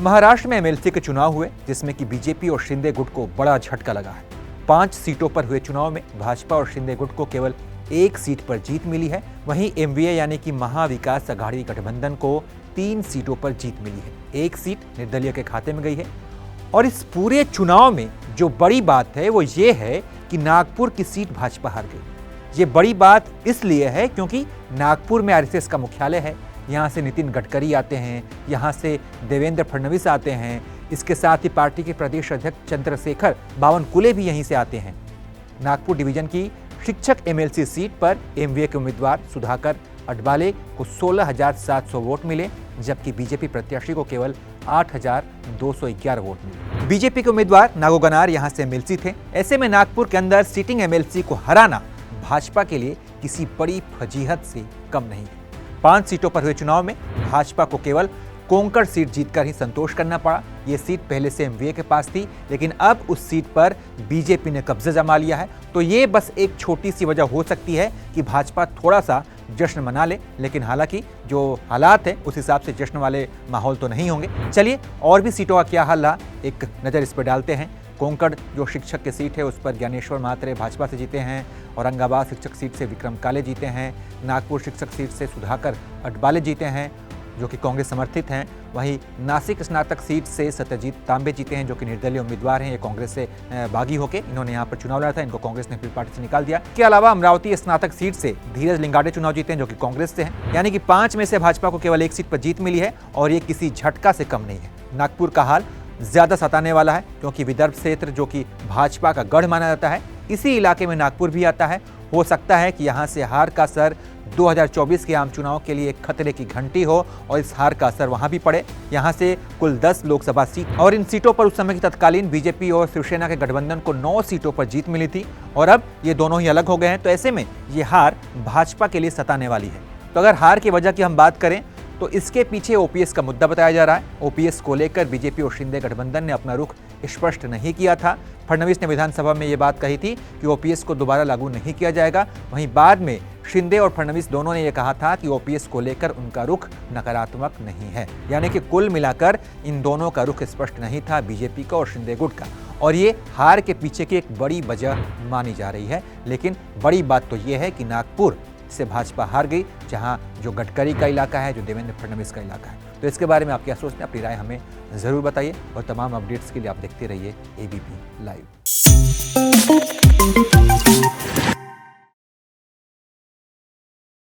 महाराष्ट्र में एमएलसी के चुनाव हुए जिसमें कि बीजेपी और शिंदे गुट को बड़ा झटका लगा है। 5 सीटों पर हुए चुनाव में भाजपा और शिंदे गुट को केवल 1 सीट पर जीत मिली है। वहीं एमवीए यानी कि महाविकास अघाड़ी गठबंधन को 3 सीटों पर जीत मिली है। 1 सीट निर्दलीय के खाते में गई है। और इस पूरे चुनाव में जो बड़ी बात है वो ये है कि नागपुर की सीट भाजपा हार गई। ये बड़ी बात इसलिए है क्योंकि नागपुर में आरएसएस का मुख्यालय है। यहाँ से नितिन गडकरी आते हैं, यहाँ से देवेंद्र फडणवीस आते हैं, इसके साथ ही पार्टी के प्रदेश अध्यक्ष चंद्रशेखर बावनकुले भी यहीं से आते हैं। नागपुर डिवीजन की शिक्षक एमएलसी सीट पर एमवीए के उम्मीदवार सुधाकर अडवाले को 16,700 वोट मिले, जबकि बीजेपी प्रत्याशी को केवल 8,211 वोट मिले। बीजेपी के उम्मीदवार नागोगनार यहाँ से एमएलसी थे। ऐसे में नागपुर के अंदर सिटिंग एमएलसी को हराना भाजपा के लिए किसी बड़ी फजीहत से कम नहीं है। 5 सीटों पर हुए चुनाव में भाजपा को केवल कोंकण सीट जीतकर ही संतोष करना पड़ा। ये सीट पहले से एमवीए के पास थी, लेकिन अब उस सीट पर बीजेपी ने कब्जा जमा लिया है। तो ये बस एक छोटी सी वजह हो सकती है कि भाजपा थोड़ा सा जश्न मना ले, लेकिन हालांकि जो हालात है उस हिसाब से जश्न वाले माहौल तो नहीं होंगे। चलिए और भी सीटों का क्या हाल रहा, एक नज़र इस पर डालते हैं। कोंकण जो शिक्षक की सीट है उस पर ज्ञानेश्वर महात्रे भाजपा से जीते हैं। औरंगाबाद शिक्षक सीट से विक्रम काले जीते हैं। नागपुर शिक्षक सीट से सुधाकर अडवाले जीते हैं जो कि कांग्रेस समर्थित हैं। वहीं नासिक स्नातक सीट से सत्यजीत तांबे जीते हैं जो कि निर्दलीय उम्मीदवार हैं। ये कांग्रेस से बागी होकर इन्होंने यहाँ पर चुनाव लड़ा था, इनको कांग्रेस ने फिर पार्टी से निकाल दिया। इसके अलावा अमरावती स्नातक सीट से धीरज लिंगाडे चुनाव जीते हैं जो कि कांग्रेस से हैं। यानी कि 5 में से भाजपा को केवल 1 सीट पर जीत मिली है और ये किसी झटका से कम नहीं है। नागपुर का हाल ज्यादा सताने वाला है क्योंकि विदर्भ क्षेत्र जो कि भाजपा का गढ़ माना जाता है, इसी इलाके में नागपुर भी आता है। हो सकता है कि यहाँ से हार का असर 2024 के आम चुनाव के लिए खतरे की घंटी हो और इस हार का असर वहां भी पड़े। यहाँ से कुल 10 लोकसभा सीट और इन सीटों पर उस समय की तत्कालीन बीजेपी और शिवसेना के गठबंधन को 9 सीटों पर जीत मिली थी और अब ये दोनों ही अलग हो गए हैं। तो ऐसे में ये हार भाजपा के लिए सताने वाली है। तो अगर हार की वजह की हम बात करें तो इसके पीछे ओपीएस का मुद्दा बताया जा रहा है। ओपीएस को लेकर बीजेपी और शिंदे गठबंधन ने अपना रुख स्पष्ट नहीं किया था। फडणवीस ने विधानसभा में ये बात कही थी कि ओपीएस को दोबारा लागू नहीं किया जाएगा। वहीं बाद में शिंदे और फडणवीस दोनों ने यह कहा था कि ओपीएस को लेकर उनका रुख नकारात्मक नहीं है। यानी कि कुल मिलाकर इन दोनों का रुख स्पष्ट नहीं था, बीजेपी का और शिंदे गुट का। और ये हार के पीछे की एक बड़ी वजह मानी जा रही है। लेकिन बड़ी बात तो ये है कि नागपुर से भाजपा हार गई, जहां जो गडकरी का इलाका है, जो देवेंद्र फडणवीस का इलाका है। तो इसके बारे में आप क्या सोचते हैं, अपनी राय हमें ज़रूर बताइए और तमाम अपडेट्स के लिए आप देखते रहिए एबीपी लाइव।